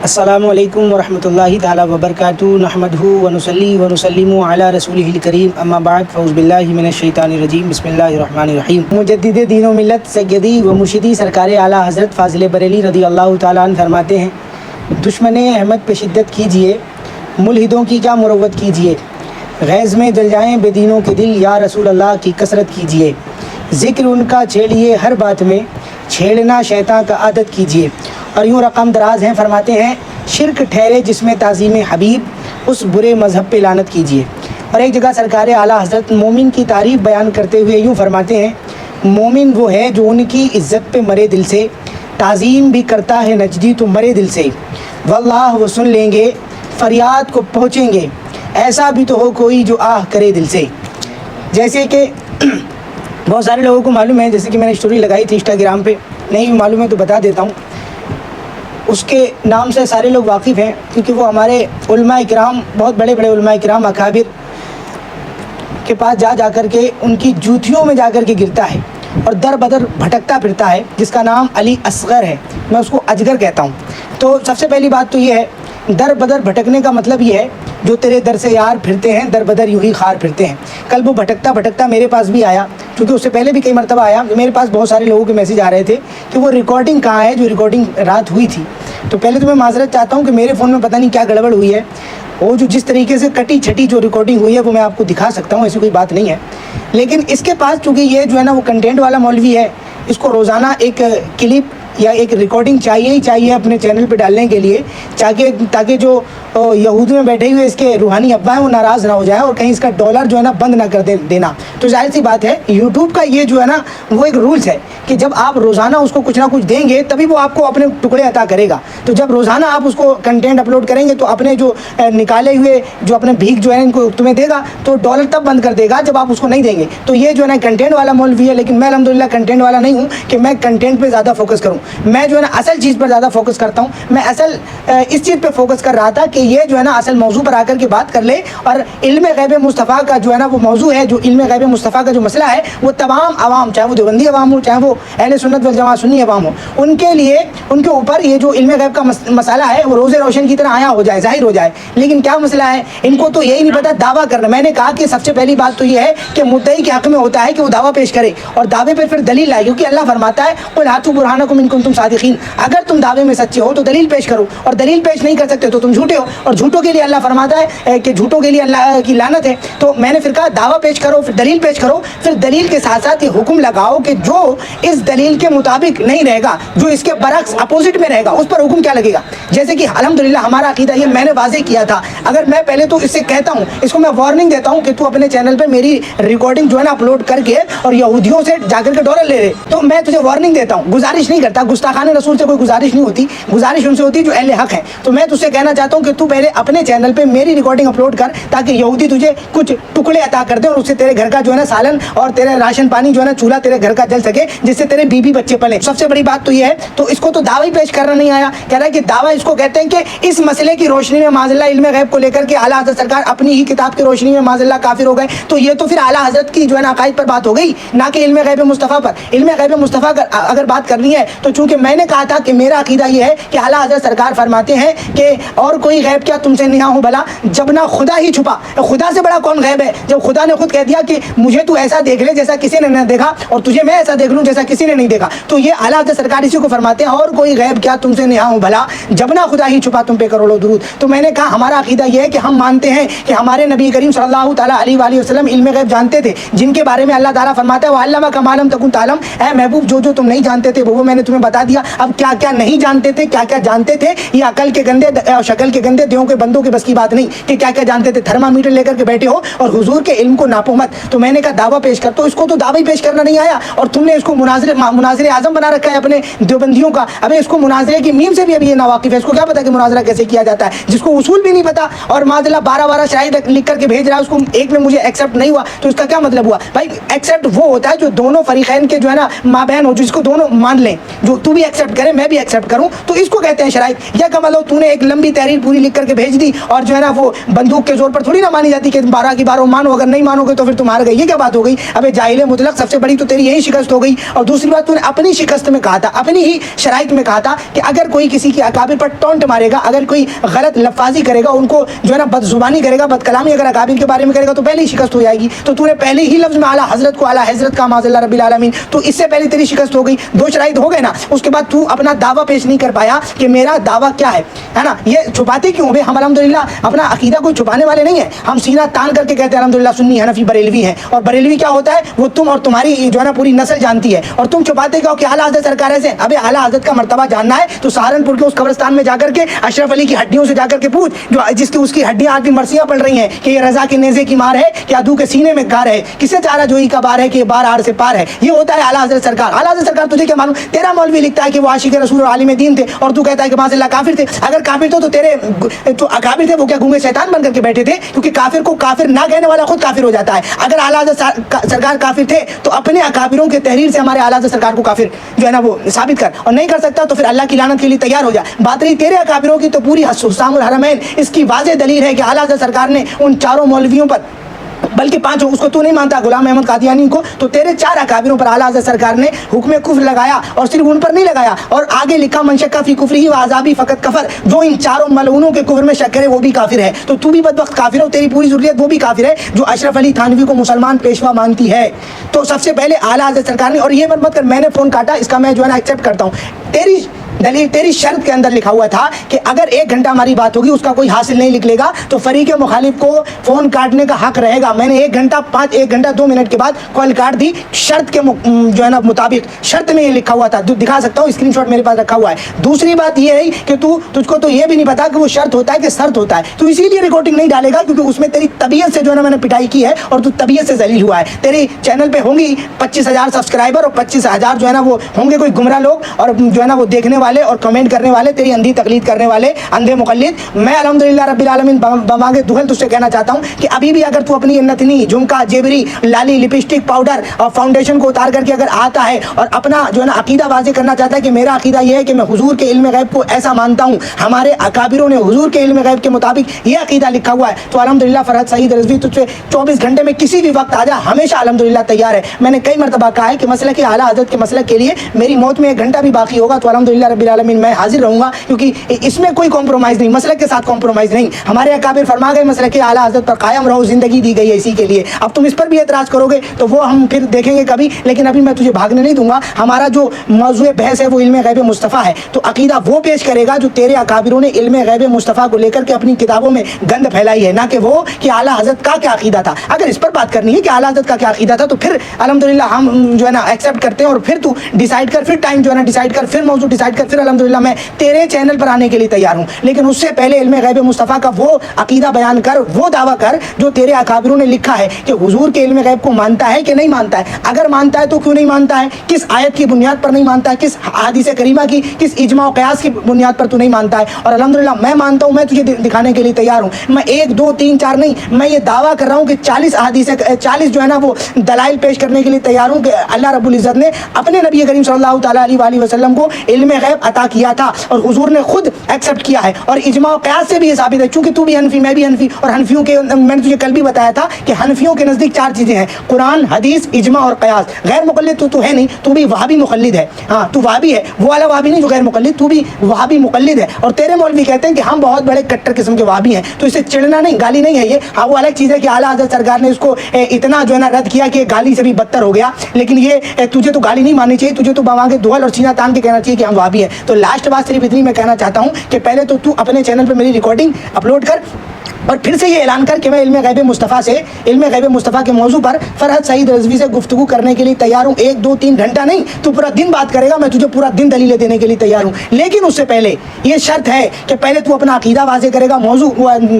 السلام علیکم ورحمۃ اللہ تعالیٰ وبرکاتہ نحمدہ ونصلی ونسلم علی رسولہ الکریم اما بعد فاعوذ باللہ من الشیطان الرجیم بسم اللہ الرحمن الرحیم۔ مجدد دین و ملت سیدی و مرشدی سرکار اعلیٰ حضرت فاضل بریلی رضی اللہ تعالیٰ عنہ فرماتے ہیں، دشمن احمد پہ شدت کیجیے، ملحدوں کی کیا مروت کیجیے، غیظ میں جل جائیں بے دینوں کے دل، یا رسول اللہ کی کثرت کیجیے، ذکر ان کا چھیڑیے ہر بات میں، چھیڑنا شیطان کا عادت کیجیے۔ اور یوں رقم دراز ہیں، فرماتے ہیں شرک ٹھہرے جس میں تعظیم حبیب، اس برے مذہب پہ لعنت کیجیے۔ اور ایک جگہ سرکار اعلیٰ حضرت مومن کی تعریف بیان کرتے ہوئے یوں فرماتے ہیں، مومن وہ ہے جو ان کی عزت پہ مرے دل سے، تعظیم بھی کرتا ہے نجدی تو مرے دل سے، واللہ وہ سن لیں گے فریاد کو پہنچیں گے، ایسا بھی تو ہو کوئی جو آہ کرے دل سے۔ جیسے کہ بہت سارے لوگوں کو معلوم ہے، جیسے کہ میں نے اسٹوری لگائی تھی انسٹاگرام پہ، نہیں معلوم ہے تو بتا دیتا ہوں، اس کے نام سے سارے لوگ واقف ہیں، کیونکہ وہ ہمارے علماء کرام، بہت بڑے بڑے علماء کرام اکابر کے پاس جا کر کے ان کی جوتیوں میں جا کر کے گرتا ہے اور در بدر بھٹکتا پھرتا ہے، جس کا نام علی اصغر ہے، میں اس کو اجگر کہتا ہوں۔ تو سب سے پہلی بات تو یہ ہے، در بدر بھٹکنے کا مطلب یہ ہے جو تیرے در سے یار پھرتے ہیں، در بدر یوں ہی خار پھرتے ہیں۔ کل وہ بھٹکتا بھٹکتا میرے پاس بھی آیا، کیونکہ اس سے پہلے بھی کئی مرتبہ آیا، میرے پاس بہت سارے لوگوں کے میسیج آ رہے تھے کہ وہ ریکارڈنگ کہاں ہے جو ریکارڈنگ رات ہوئی تھی۔ تو پہلے تو میں معذرت چاہتا ہوں کہ میرے فون میں پتہ نہیں کیا گڑبڑ ہوئی ہے، وہ جو جس طریقے سے کٹی چھٹی جو ریکارڈنگ ہوئی ہے وہ میں آپ کو دکھا سکتا ہوں، ایسی کوئی بات نہیں ہے۔ لیکن اس کے پاس چونکہ یہ جو ہے نا وہ کنٹینٹ والا مولوی ہے، اس کو روزانہ ایک کلپ یا ایک ریکارڈنگ چاہیے ہی چاہیے اپنے چینل پہ ڈالنے کے لیے، تاکہ جو یہود میں بیٹھے ہوئے اس کے روحانی ابا ہیں وہ ناراض نہ ہو جائے اور کہیں اس کا ڈالر جو ہے نا بند نہ کر دینا۔ تو ظاہر سی بات ہے یوٹیوب کا یہ جو ہے نا وہ ایک رولز ہے کہ جب آپ روزانہ اس کو کچھ نہ کچھ دیں گے تبھی وہ آپ کو اپنے ٹکڑے عطا کرے گا۔ تو جب روزانہ آپ اس کو کنٹینٹ اپلوڈ کریں گے تو اپنے جو نکالے ہوئے جو اپنے بھیک جو ہے ان کو تمہیں دے گا، تو ڈالر تب بند کر دے گا جب آپ اس کو نہیں دیں گے۔ تو یہ جو ہے نا کنٹینٹ والا مولوی ہے، لیکن میں الحمدللہ کنٹینٹ والا نہیں ہوں کہ میں کنٹینٹ پہ زیادہ فوکس کروں، میں جو ہے نا اصل چیز پر زیادہ فوکس کرتا ہوں۔ میں اصل اس چیز پہ فوکس کر رہا تھا کہ یہ جو ہے نا اصل موضوع پر آ کر کے بات کر لے، اور علم غیب مصطفیٰ کا جو ہے نا وہ موضوع ہے، جو علم غیب مصطفیٰ کا جو مسئلہ ہے وہ تمام عوام، چاہے وہ دیوبندی عوام ہو، چاہے وہ اہل سنت والجماعت سنی عوام ہو، ان کے لیے ان کے اوپر یہ جو علم غیب کا مسئلہ ہے وہ روز روشن کی طرح آیا ہو جائے، ظاہر ہو جائے۔ لیکن کیا مسئلہ ہے ان کو تو یہی نہیں پتا، دعویٰ کرنا۔ میں نے کہا کہ سب سے پہلی بات تو یہ ہے کہ مدعی کے حق میں ہوتا ہے کہ وہ دعویٰ پیش کرے اور دعوے پر پھر دلیل لائے، کیونکہ اللہ فرماتا ہے قل ہاتوا برہانکم ان کنتم صادقین، اگر تم دعوے میں سچے ہو تو دلیل پیش کرو، اور دلیل پیش نہیں کر سکتے تو تم جھوٹے ہو، اور جھوٹوں کے لیے اللہ فرماتا ہے کہ جھوٹوں کے لیے اللہ کی لعنت ہے۔ تو میں نے پھر کہا دعویٰ پیش کرو، پھر دلیل پیش کرو، پھر دلیل کے ساتھ ساتھ یہ حکم لگاؤ کہ جو اس دلیل کے مطابق نہیں رہے گا، جو اس کے برعکس اپوزٹ میں رہے گا، اس پر حکم کیا لگے گا۔ جیسے کہ الحمدللہ ہمارا عقیدہ یہ میں نے واضح کیا تھا، اگر میں پہلے تو اس سے کہتا ہوں، اس کو میں وارننگ دیتا ہوں کہ تو اپنے چینل پہ میری ریکارڈنگ جو ہے نا اپلوڈ کر کے اور یہودیوں سے جا کر کے ڈالر لے رہے، تو میں تجھے وارننگ دیتا ہوں، گزارش نہیں کرتا، گستاخان رسول سے کوئی گزارش نہیں ہوتی، گزارش ان سے ہوتی جو اہل حق ہیں۔ تو میں تجھ سے کہنا چاہتا ہوں کہ تو پہلے اپنے چینل پہ میری ریکارڈنگ اپلوڈ کر، تاکہ یہودی تجھے کچھ ٹکڑے عطا کر دے اور اس سے تیرے گھر کا جو ہے نا سالن اور تیرے راشن پانی جو ہے نا چولہا تیرے گھر کا جل سکے، جس سے تیرے بیوی بچے پلے۔ سب سے بڑی بات تو یہ ہے، تو اس کو تو دعوی پیش کرنا نہیں آیا، کہہ رہا ہے کہ دعویٰ اس کو کہتے ہیں کہ اس مسئلے کی روشنی میں معاذ اللہ علم غیب کو لے کر کے اعلیٰ حضرت سرکار اپنی ہی کتاب کی روشنی میں معاذ اللہ کافر ہو گئے۔ تو یہ تو پھر اعلیٰ حضرت کی جو ہے نا عقائد پر بات ہو گئی، نہ کہ علم غیب مصطفیٰ پر۔ علم غیب مصطفیٰ اگر بات کرنی ہے تو چونکہ میں نے کہا تھا کہ میرا عقیدہ یہ ہے کہ اعلیٰ حضرت سرکار فرماتے ہیں کہ اور کوئی غیب کیا تم سے نہاں ہو بھلا جب نہ خدا ہی چھپا۔ خدا سے بڑا کون غیب ہے؟ جب خدا نے خود کہہ دیا کہ مجھے تو ایسا دیکھ لے جیسا کسی نے نہ دیکھا، اور تجھے میں ایسا دیکھ لوں جیسا کسی نے نہیں دیکھا۔ تو یہ اعلیٰ حضرت سرکار اسی کو فرماتے ہیں، اور کوئی غیب کیا تم سے نہاں ہو بھلا جب نہ خدا ہی چھپا تم پہ کروڑوں درود۔ تو میں نے کہا ہمارا عقیدہ یہ ہے کہ ہم مانتے ہیں کہ ہمارے نبی کریم صلی اللہ تعالیٰ علیہ وآلہ وسلم علم غیب جانتے تھے، جن کے بارے میں اللہ تعالیٰ فرماتا ہے وَعَلَّمَكَ مَا لَمْ تَكُنْ تَعْلَمْ، اے محبوب جو تم نہیں جانتے تھے وہ میں نے تمہیں بتا دیا۔ اب کیا کیا نہیں جانتے تھے، کیا کیا جانتے تھے، یہ عقل کے گندے شکل کے گندے دیہوں کے بندوں کے بس کی بات نہیں کہ کیا کیا جانتے تھے۔ تھرمامیٹر لے کر کے بیٹھے ہو اور حضور کے علم کو ناپو مت۔ تو میں نے کہا دعویٰ پیش کر، تو اس کو تو دعوی پیش کرنا نہیں آیا، اور تم نے اس کو مناظر اعظم بنا رکھا ہے اپنے دیوبندیوں کا۔ ابھی اس کو مناظرے کی میم سے بھی ابھی یہ ناواقف ہے، اس کو کیا پتا کہ مناظرہ کیسے کیا جاتا ہے، جس کو اصول بھی نہیں پتا، اور معاذ اللہ 12 شاہد لکھ کر کے بھیج رہا ہے، اس کو ایک میں مجھے ایکسیپٹ نہیں ہوا، تو اس کا کیا مطلب ہوا؟ بھائی ایکسیپٹ وہ ہوتا ہے جو دونوں فریقین کے جو ہے نا مابین ہو، جس کو دونوں مان لیں، تو بھی ایکسیپٹ کرے میں بھی ایکسیپٹ کروں, تو اس کو کہتے ہیں شرائط. یا کہ مطلب تو نے ایک لمبی تحریر پوری لکھ کر کے بھیج دی اور جو ہے نا وہ بندوق کے زور پر تھوڑی نہ مانی جاتی کہ 12 کی 12 مانو, اگر نہیں مانو گے تو پھر تم ہار گئے. یہ کیا بات ہو گئی؟ ابے جاہل مطلق, سب سے بڑی تو تیری یہی شکست ہو گئی. اور دوسری بات, تو نے اپنی شکست میں کہا تھا, اپنی ہی شرائط میں کہا تھا کہ اگر کوئی کسی کی اکابر پر ٹونٹ مارے گا, اگر کوئی غلط لفاظی کرے گا, ان کو جو ہے نا بد زبانی کرے گا, بد کلامی اگر اکابر کے بارے میں کرے گا, تو پہلے ہی شکست ہو جائے گی. تو نے پہلے ہی لفظ میں اعلیٰ حضرت کو اعلیٰ حضرت کا معاذ اللہ رب العالمین, تو اس سے پہلے تیری شکست ہو گئی. 2 شرائط ہو گئے نا. اس کے بعد تو اپنا دعویٰ پیش نہیں کر پایا کہ میرا دعویٰ کیا ہے نا. یہ چھپاتے کیوں بھائی؟ ہم الحمدللہ اپنا عقیدہ کوئی چھپانے والے نہیں ہیں. ہم سینہ تان کر کے کہتے ہیں الحمدللہ سنی حنفی بریلوی ہیں. اور بریلوی کیا ہوتا ہے وہ تم اور تمہاری جو ہے نا پوری نسل جانتی ہے. اور تم چھپاتے کہو کہ اعلیٰ حضرت سرکار ایسے. ابے اعلیٰ حضرت کا مرتبہ جاننا ہے تو سہارنپور کے اس قبرستان میں جا کر کے اشرف علی کی ہڈیوں سے جا کر کے پوچھ, جو جس کی اس کی ہڈیاں آج بھی مرثیاں پڑ رہی ہیں کہ یہ رضا کے نیزے کی مار ہے کہ عدو کے سینے میں گار ہے, کسے چارہ جوئی کا بار ہے کہ یہ بار آڑ سے پار ہے. یہ ہوتا ہے اعلیٰ حضرت سرکار. اعلیٰ حضرت سرکار تجھے کیا معلوم؟ تیرا مولوی لکھتا ہے کہ وہ عاشق رسول اور عالم دین تھے, اور تو کہتا ہے کہ معاذ اللہ کافر تھے. اگر کافر تھے تو تیرے تو اکابر تھے وہ کیا گونگے شیطان بن کر کے بیٹھے تھے؟ کیونکہ کافر کو کافر نہ کہنے والا خود کافر ہو جاتا ہے. اگر اعلیٰ حضرت سرکار کافر تھے تو اپنے اکابروں کے تحریر سے ہمارے اعلیٰ حضرت سرکار کو کافر جو ہے نا وہ ثابت کر, اور نہیں کر سکتا تو پھر اللہ کی لعنت کے لیے تیار ہو جا. بات رہی تیرے اکابروں کی, تو پوری حسام الحرمین اس کی واضح دلیل ہے کہ اعلیٰ حضرت سرکار نے ان 4 مولویوں پر, بلکہ 5, اس کو تو نہیں مانتا غلام احمد قادیانی کو, تو تیرے 4 اکابروں پر اعلیٰ حضرت سرکار نے حکم کفر لگایا. اور صرف ان پر نہیں لگایا, اور آگے لکھا من شک فی کفرہ و عذابی فقط کفر. جو ان 4 ملعونوں کے کفر میں شک کرے وہ بھی کافر ہے. تو بھی بدبخت کافر ہو, تیری پوری ذریت وہ بھی کافر ہے جو اشرف علی تھانوی کو مسلمان پیشوا مانتی ہے. تو سب سے پہلے اعلیٰ حضرت سرکار نے, اور یہ مت کر میں نے فون کاٹا, اس کا میں جو ہے نا ایکسیپٹ کرتا ہوں. تیری دلیل, تیری شرط کے اندر لکھا ہوا تھا کہ اگر 1 گھنٹہ ہماری بات ہوگی اس کا کوئی حاصل نہیں لکھ لے گا تو فریق مخالف کو فون کاٹنے کا حق رہے گا. میں نے 1 گھنٹہ 2 منٹ کے بعد کال کاٹ دی, شرط کے جو ہے نا مطابق. شرط میں یہ لکھا ہوا تھا, دکھا سکتا ہوں, اسکرین شاٹ میرے پاس رکھا ہوا ہے. دوسری بات یہ ہے کہ تجھ کو تو یہ بھی نہیں پتا کہ وہ شرط ہوتا ہے کہ شرط ہوتا ہے, تو اسی لیے ریکارڈنگ نہیں ڈالے گا کیونکہ اس میں تیری طبیعت سے جو ہے نا میں نے پٹائی کی ہے اور تو طبیعت سے ذلیل ہوا ہے. تیری چینل پہ ہوں گی 25,000 سبسکرائبر, اور 25,000 جو ہے نا وہ ہوں گے کوئی گمراہ لوگ, اور جو ہے نا وہ دیکھنے والے اور کمنٹ کرنے والے, تیری اندھی تقلید کرنے والے اندھے مقلد. میں الحمدللہ رب العالمین بمانگے دہل تجھ سے کہنا چاہتا ہوں کہ ابھی بھی اگر تو اپنی نتنی, جھمکا, جیبری, لالی, لپسٹک, پاؤڈر اور فاؤنڈیشن کو اتار کر کے اگر آتا ہے اور اپنا جو ہے نا عقیدہ واضح کرنا چاہتا ہے کہ میرا عقیدہ یہ ہے کہ میں حضور کے علم غیب کو ایسا مانتا ہوں, ہمارے اکابروں نے حضور کے علم غیب کے مطابق یہ عقیدہ لکھا ہوا ہے, تو الحمدللہ فرحت سعید رضوی تجھ سے 24 گھنٹے میں کسی بھی وقت آ جا, ہمیشہ الحمدللہ تیار ہے. میں نے کئی مرتبہ کہا ہے کہ مسئلہ کے اعلیٰ حضرت کے مسئلہ کے لیے میری موت میں 1 گھنٹہ بھی باقی ہوگا تو الحمدللہ رب العالمین میں حاضر رہوں گا, کیونکہ اس میں کوئی کمپرومائز نہیں, مسلک کے ساتھ کمپرومائز نہیں. ہمارے اکابر فرما گئے مسلک کے اعلیٰ حضرت پر قائم رہو, زندگی دی گئی ہے اسی کے لیے. اب تم اس پر بھی اعتراض کرو گے تو وہ ہم پھر دیکھیں گے کبھی, لیکن ابھی میں تجھے بھاگنے نہیں دوں گا. ہمارا جو موضوع بحث ہے وہ علم غیب مصطفیٰ ہے, تو عقیدہ وہ پیش کرے گا جو تیرے اکابروں نے علم غیب مصطفیٰ کو لے کر کے اپنی کتابوں میں گند پھیلائی ہے, نہ کہ وہ کہ اعلیٰ حضرت کا کیا عقیدہ تھا. اگر اس پر بات کرنی ہے کہ اعلیٰ حضرت کا کیا عقیدہ تھا تو پھر الحمدللہ ہم جو ہے نا ایکسیپٹ کرتے ہیں, اور پھر تو ڈیسائیڈ کر, پھر ٹائم جو ہے نا ڈیسائیڈ کر, پھر موضوع ڈیسائیڈ کر, پھر الحمدللہ میں تیرے چینل پر آنے کے لیے تیار ہوں. لیکن اس سے پہلے علم غیب مصطفیٰ کا وہ عقیدہ بیان کر, وہ دعویٰ کر جو تیرے اکابروں نے لکھا ہے کہ حضور کے علم غیب کو مانتا ہے کہ نہیں مانتا ہے. اگر مانتا ہے تو کیوں نہیں مانتا ہے, کس آیت کی بنیاد پر نہیں مانتا ہے, کس حدیث کریمہ کی, کس اجماع و قیاس کی بنیاد پر تو نہیں مانتا ہے. اور الحمدللہ میں مانتا ہوں, میں تجھے دکھانے کے لیے تیار ہوں. میں 1 2 3 4 نہیں, میں یہ دعویٰ کر رہا ہوں کہ 40 احادیث 40 جو ہے نا وہ دلائل پیش کرنے کے لیے تیار ہوں کہ اللہ رب العزت نے اپنے نبی کریم صلی اللہ تعالیٰ علیہ وآلہ وسلم کو علم غیب عطا کیا تھا, اور حضور نے خود ایکسیپٹ کیا ہے. اور اجماع و قیاس سے بھی یہ ثابت ہے, چونکہ تو بھی حنفی, میں بھی حنفی, اور حنفیوں کے میں نے تجھے کل بھی بتایا تھا کہ حنفیوں کے نزدیک 4 چیزیں ہیں, قرآن, حدیث, اجماع اور قیاس. غیر مقلد تو ہے نہیں, تو بھی وہابی مقلد ہے. ہاں تو وہابی ہے, وہ والا وہابی نہیں جو غیر مقلد, تو بھی وہابی مقلد ہے. اور تیرے مولوی کہتے ہیں کہ ہم بہت بڑے کٹر قسم کے وہابی ہیں, تو اسے چڑھنا نہیں, گالی نہیں ہے یہ. ہاں وہ الگ چیز ہے کہ اعلیٰ حضرت سرکار نے اس کو اتنا جو ہے نا رد کیا کہ گالی سے بھی بدتر ہو گیا, لیکن یہ تجھے تو گالی نہیں ماننی چاہیے, تجھے تو بوا کے دہل اور سینہ تان کے کہنا چاہیے کہ ہم وہابی ہیں. تو لاسٹ بات صرف اتنی میں کہنا چاہتا ہوں کہ پہلے تو اپنے چینل پہ میری ریکارڈنگ اپلوڈ کر, اور پھر سے یہ اعلان کر کہ میں علم غیب مصطفیٰ کے موضوع پر فرحت سعید رضوی سے گفتگو کرنے کے لیے تیار ہوں. 1 2 3 گھنٹہ نہیں, تو پورا دن بات کرے گا, میں تجھے پورا دن دلیلیں دینے کے لیے تیار ہوں. لیکن اس سے پہلے یہ شرط ہے کہ پہلے تو اپنا عقیدہ واضح کرے گا, موضوع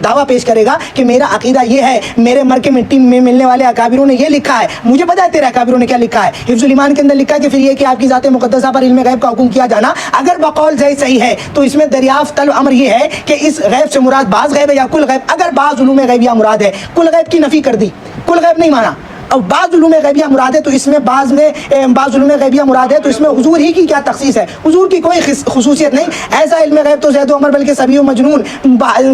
دعویٰ پیش کرے گا کہ میرا عقیدہ یہ ہے, میرے مر کے مٹی میں ملنے والے اکابروں نے یہ لکھا ہے. مجھے پتا ہے تیرے اکابروں نے کیا لکھا ہے. حفظ الایمان کے اندر لکھا ہے کہ پھر یہ کہ آپ کی ذات مقدسہ پر علم غیب کا حکم کیا جانا اگر بقول صحیح ہے تو اس میں دریافت طلب امر یہ ہے کہ اس غیب سے مراد بعض غیب ہے یا کل غیب. اگر بعض علوم غیبیہ مراد ہے, کل غیب کی نفی کر دی, کل غیب نہیں مانا, اور بعض علوم غیبیہ مراد ہے تو اس میں بعض علوم غیبیہ مراد ہے تو اس میں حضور ہی کی کیا تخصیص ہے؟ حضور کی کوئی خصوصیت نہیں. ایسا علم غیب تو زید و عمر بلکہ سبی و مجنون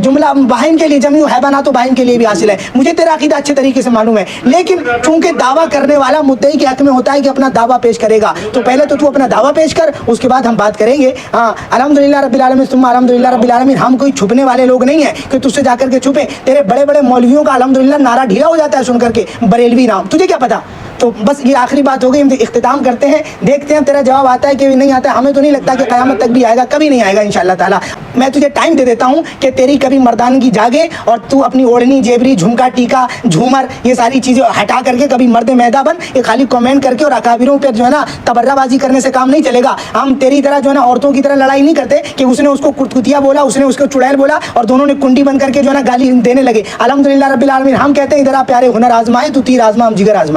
جملہ بہائم کے لیے، جمیع حیوانات و بہائم کے لیے بھی حاصل ہے. مجھے تیرا عقیدہ اچھے طریقے سے معلوم ہے، لیکن چونکہ دعویٰ کرنے والا مدعی کے حق میں ہوتا ہے کہ اپنا دعویٰ پیش کرے گا، تو پہلے تو اپنا دعویٰ پیش کر، اس کے بعد ہم بات کریں گے. ہاں الحمدللہ رب العالمین ثم الحمدللہ رب العالمین. ہم کوئی چھپنے والے لوگ نہیں ہیں کہ تجھ سے جا کر کے چھپے. تیرے بڑے بڑے مولویوں کا الحمدللہ نعرہ ڈھیلا ہو جاتا ہے سن کر کے، بریلوی نام، تجھے کیا پتا؟ تو بس یہ آخری بات ہو گئی. ہم اختتام کرتے ہیں، دیکھتے ہیں تیرا جواب آتا ہے کہ نہیں آتا ہے. ہمیں تو نہیں لگتا کہ قیامت تک بھی آئے گا، کبھی نہیں آئے گا انشاءاللہ تعالیٰ. میں تجھے ٹائم دے دیتا ہوں کہ تیری کبھی مردانگی جاگے اور تو اپنی اوڑھنی، جیبری، جھمکا، ٹیکا، جھومر، یہ ساری چیزیں ہٹا کر کے کبھی مرد میدہ بن. یہ خالی کامنٹ کر کے اور اکابروں پہ جو ہے نا تبرہ بازی کرنے سے کام نہیں چلے گا. ہم تیری طرح جو ہے نا عورتوں کی طرح لڑائی نہیں کرتے کہ اس نے اس کو کتکتیا بولا، اس نے اس کو چڑیل بولا اور دونوں نے کنڈی بن کر کے جو ہے نا گالی دینے لگے. الحمدللہ رب العالمین. ہم کہتے ہیں ادھر آپ پیارے ہنر آزمائے تو تیر آزما، ہم جگر آزمائے.